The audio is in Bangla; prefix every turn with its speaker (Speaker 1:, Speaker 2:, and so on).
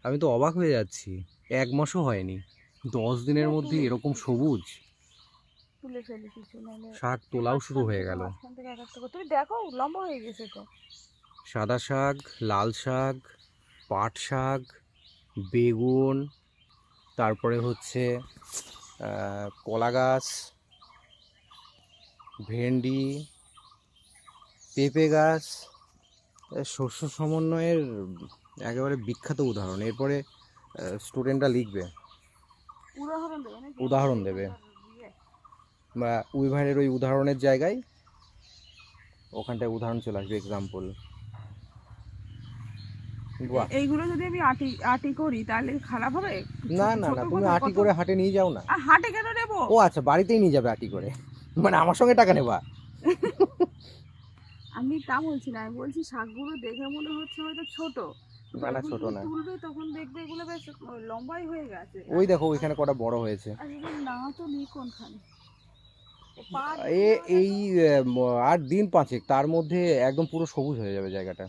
Speaker 1: আমি তো অবাক হয়ে যাচ্ছি, 1 মাসও হয়নি, 10 দিনের মধ্যে এরকম সবুজ।
Speaker 2: তুলে ফেলি কিছু, নাহলে
Speaker 1: শাক তোলাও শুরু হয়ে গেল।
Speaker 2: মাঝখান থেকে এক একটা করে তুমি দেখো, লম্বা হয়ে গেছে তো।
Speaker 1: সাদা শাক, লাল শাক, পাট শাক, বেগুন, তারপরে হচ্ছে কলা গাছ, ভেন্ডি, পেঁপে গাছ। শস্য সমন্বয়ের একেবারে বিখ্যাত উদাহরণ। এরপরে স্টুডেন্টরা লিখবে,
Speaker 2: উদাহরণ দেবে নাকি?
Speaker 1: উদাহরণ দেবে, বা উইভারের ওই উদাহরণের জায়গায় ওখানটায় উদাহরণ চলে আসবে, এক্সাম্পল। বাহ!
Speaker 2: এইগুলো যদি আমি আটি আটি করি তাহলে খারাপ হবে?
Speaker 1: না
Speaker 2: ছোট
Speaker 1: না
Speaker 2: ছোট
Speaker 1: না, তুমি
Speaker 2: কথা
Speaker 1: আটি
Speaker 2: কত,
Speaker 1: করে হাটে নিয়ে যাও না।
Speaker 2: আর হাটে কেন নেবো?
Speaker 1: ও আচ্ছা, বাড়িতেই নিয়ে যাবে আটি করে, মানে আমার সঙ্গে টাকা নেবা?
Speaker 2: আমি তা বলছি না, আমি বলছি শাকগুলো দেখে মনে হচ্ছে হয়তো ছোট,
Speaker 1: না না,
Speaker 2: যখন
Speaker 1: ছোট
Speaker 2: তুমি
Speaker 1: না।
Speaker 2: তুলবে তখন দেখবে এগুলো বেশ লম্বাই হয়ে গেছে।
Speaker 1: ওই দেখো ওইখানে কটা বড় হয়েছে।
Speaker 2: আর যদি না তুলি কোনখানে পা
Speaker 1: এ
Speaker 2: ঢুকে যাবে
Speaker 1: এই
Speaker 2: তো।
Speaker 1: আর দিন 5 তার মধ্যে একদম পুরো সবুজ হয়ে যাবে জায়গাটা।